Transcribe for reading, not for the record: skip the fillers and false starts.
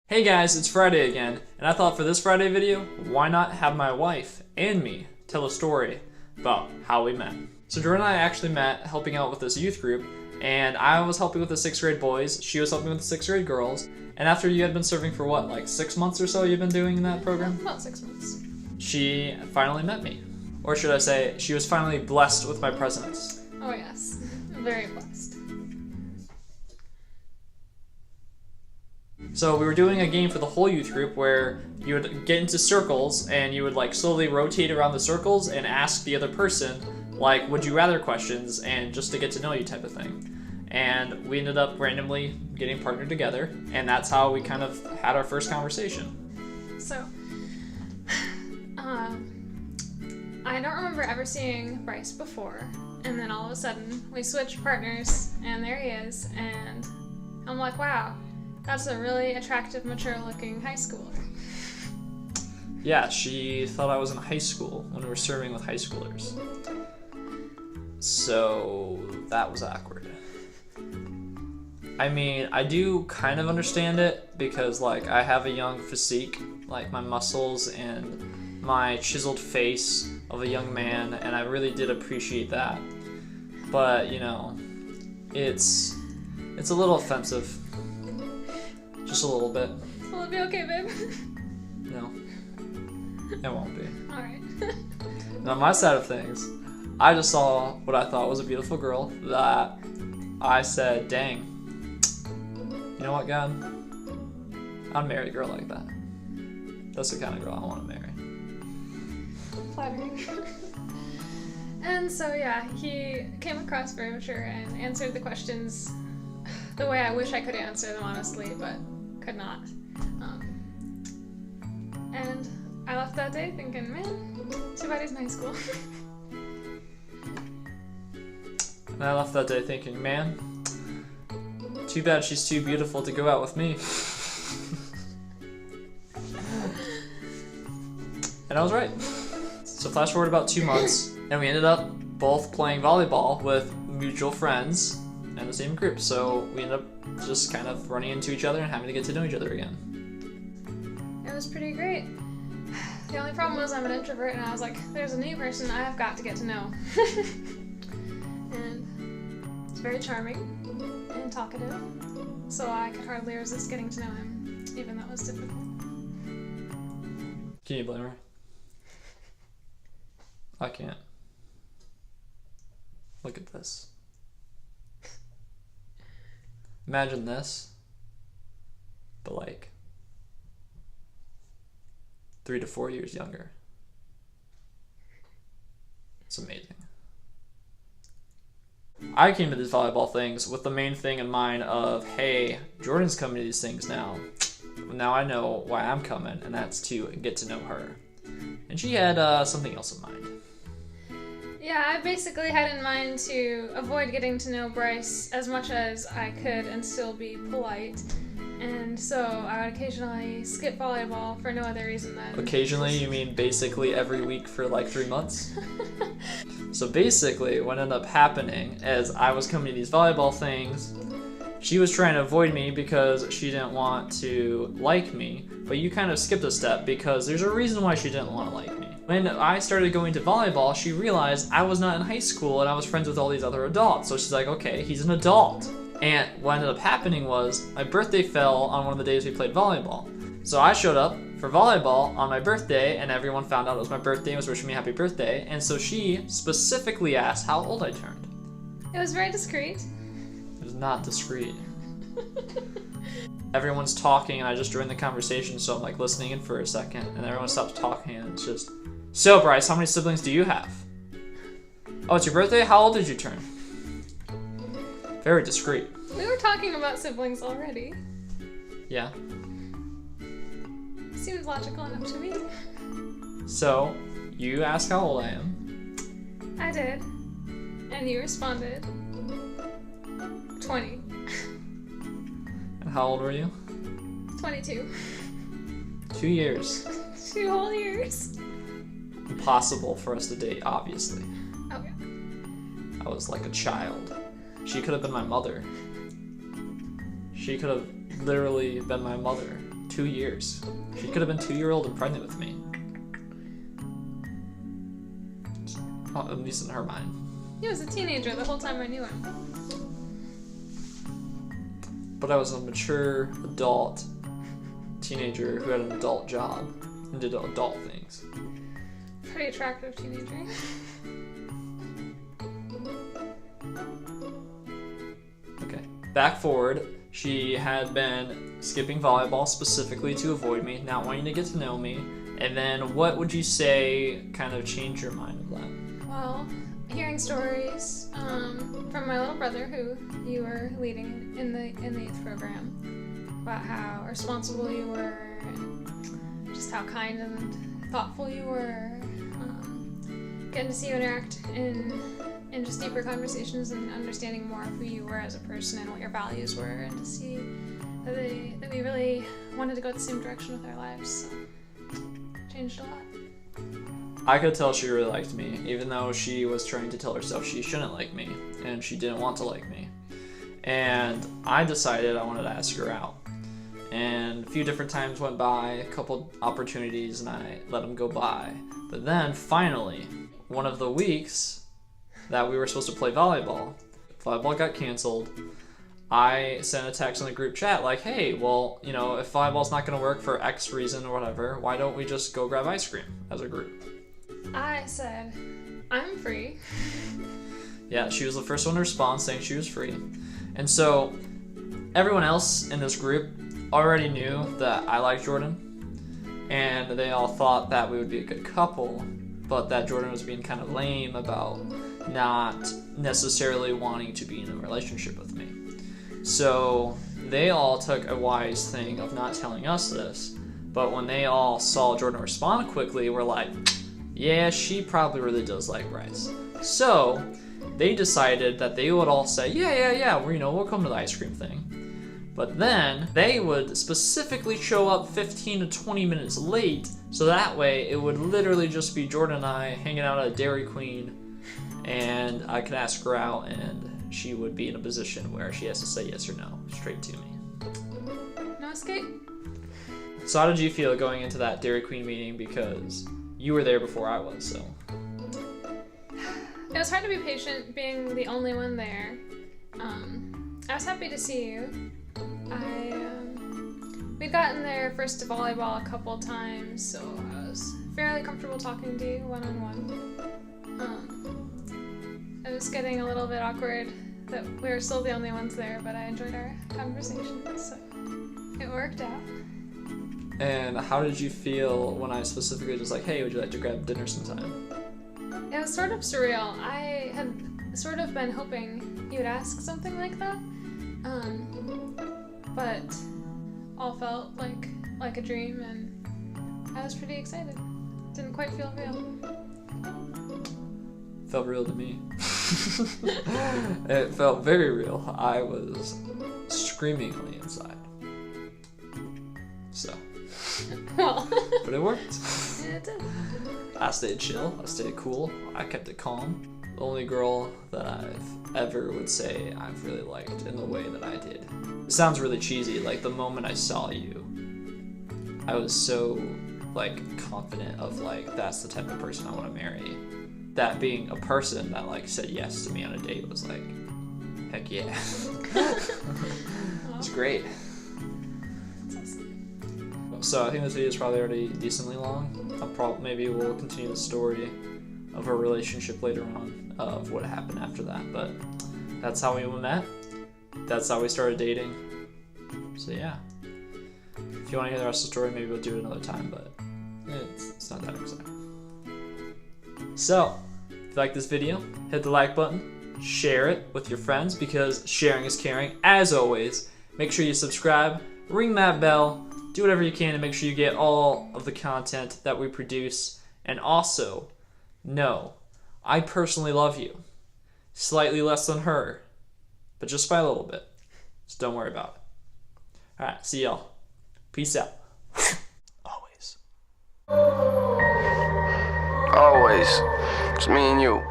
Hey guys, it's Friday again, and I thought for this Friday video, why not have my wife and me tell a story about how we met. So Jordan and I actually met helping out with this youth group, and I was helping with the 6th grade boys, she was helping with the 6th grade girls, and after you had been serving for what, like 6 months or so you've been doing that program? About 6 months. She finally met me. Or should I say, she was finally blessed with my presence. Oh yes, very blessed. So we were doing a game for the whole youth group where you would get into circles and you would like slowly rotate around the circles and ask the other person like would you rather questions and just to get to know you type of thing. And we ended up randomly getting partnered together, and that's how we kind of had our first conversation. So, I don't remember ever seeing Bryce before, and then all of a sudden we switched partners and there he is, and I'm like, wow, that's a really attractive, mature-looking high schooler. Yeah, she thought I was in high school when we were serving with high schoolers. So that was awkward. I mean, I do kind of understand it because like I have a young physique, like my muscles and my chiseled face of a young man, and I really did appreciate that. But, you know, it's a little offensive. Just a little bit. Will it be okay, babe? No. It won't be. Alright. Now, on my side of things, I just saw what I thought was a beautiful girl that I said, dang, you know what, God? I'd marry a girl like that. That's the kind of girl I want to marry. Flattering. And so, yeah, he came across very mature and answered the questions the way I wish I could answer them, honestly, but could not. And I left that day thinking, man, too bad he's in high school. And I left that day thinking, man, too bad she's too beautiful to go out with me. And I was right. So flash forward about 2 months, and we ended up both playing volleyball with mutual friends in the same group. So we ended up just kind of running into each other and having to get to know each other again. It was pretty great. The only problem was I'm an introvert, and I was like, there's a new person I have got to get to know. And it's very charming and talkative, so I could hardly resist getting to know him, even though it was difficult. Can you blame her? I can't. Look at this. Imagine this, but like 3 to 4 years younger. It's amazing. I came to these volleyball things with the main thing in mind of, hey, Jordan's coming to these things now. Now I know why I'm coming, and that's to get to know her. And she had something else in mind. Yeah, I basically had in mind to avoid getting to know Bryce as much as I could and still be polite. And so I would occasionally skip volleyball for no other reason than... Occasionally, you mean basically every week for like 3 months? So basically, what ended up happening is I was coming to these volleyball things. She was trying to avoid me because she didn't want to like me, but you kind of skipped a step because there's a reason why she didn't want to like me. When I started going to volleyball, she realized I was not in high school and I was friends with all these other adults. So she's like, okay, he's an adult. And what ended up happening was my birthday fell on one of the days we played volleyball. So I showed up for volleyball on my birthday, and everyone found out it was my birthday and was wishing me happy birthday. And so she specifically asked how old I turned. It was very discreet. It was not discreet. Everyone's talking and I just joined the conversation, so I'm like listening in for a second, and everyone stops talking and it's just, so Bryce, how many siblings do you have? Oh, it's your birthday? How old did you turn? Very discreet. We were talking about siblings already. Yeah. Seems logical enough to me. So, you asked how old I am. I did. And you responded. 20. And how old were you? 22. 2 years. 2 whole years. Impossible for us to date, obviously. Oh yeah. I was like a child. She could have been my mother. She could have literally been my mother 2 years. She could have been 2-year-old and pregnant with me. Well, at least in her mind. He was a teenager the whole time I knew him. But I was a mature adult teenager who had an adult job and did adult things. Pretty attractive teenager. Okay. Back forward, she had been skipping volleyball specifically to avoid me, not wanting to get to know me. And then what would you say kind of changed your mind of that? Well, hearing stories from my little brother, who you were leading in the youth program, about how responsible you were and just how kind and thoughtful you were. Getting to see you interact in just deeper conversations and understanding more of who you were as a person and what your values were, and to see that we really wanted to go the same direction with our lives. So, changed a lot. I could tell she really liked me, even though she was trying to tell herself she shouldn't like me, and she didn't want to like me. And I decided I wanted to ask her out. And a few different times went by, a couple opportunities, and I let them go by. But then, finally, one of the weeks that we were supposed to play volleyball got canceled. I sent a text in the group chat like, hey, well, you know, if volleyball's not going to work for X reason or whatever, why don't we just go grab ice cream as a group? I said, I'm free. Yeah, she was the first one to respond saying she was free. And so everyone else in this group already knew that I liked Jordan, and they all thought that we would be a good couple, but that Jordan was being kind of lame about not necessarily wanting to be in a relationship with me. So they all took a wise thing of not telling us this, but when they all saw Jordan respond quickly, were like, yeah, she probably really does like Bryce. So they decided that they would all say, yeah, we'll come to the ice cream thing. But then they would specifically show up 15 to 20 minutes late, so that way it would literally just be Jordan and I hanging out at Dairy Queen, and I could ask her out, and she would be in a position where she has to say yes or no straight to me. No escape. So how did you feel going into that Dairy Queen meeting, because you were there before I was, so... It was hard to be patient being the only one there. I was happy to see you. We'd gotten there first to volleyball a couple times, so I was fairly comfortable talking to you one-on-one. It was getting a little bit awkward that we were still the only ones there, but I enjoyed our conversation, so it worked out. And how did you feel when I specifically was like, hey, would you like to grab dinner sometime? It was sort of surreal. I had sort of been hoping you would ask something like that, but all felt like a dream, and I was pretty excited. Didn't quite feel real. Felt real to me. It felt very real. I was screamingly inside. So. Well. But it worked. It did. I stayed chill. I stayed cool. I kept it calm. The only girl that I've ever would say I've really liked in the way that I did. It sounds really cheesy. Like the moment I saw you, I was so confident of that's the type of person I want to marry. That being a person that said yes to me on a date was heck yeah. It's great. So I think this video is probably already decently long. Maybe we'll continue the story of our relationship later on, of what happened after that. But that's how we met. That's how we started dating. So yeah. If you want to hear the rest of the story, maybe we'll do it another time, but it's not that exciting. So, if you like this video, hit the like button, share it with your friends, because sharing is caring. As always, make sure you subscribe, ring that bell, do whatever you can to make sure you get all of the content that we produce. And also, know, I personally love you. Slightly less than her, but just by a little bit. So don't worry about it. Alright, see y'all. Peace out. Always. Always. It's me and you.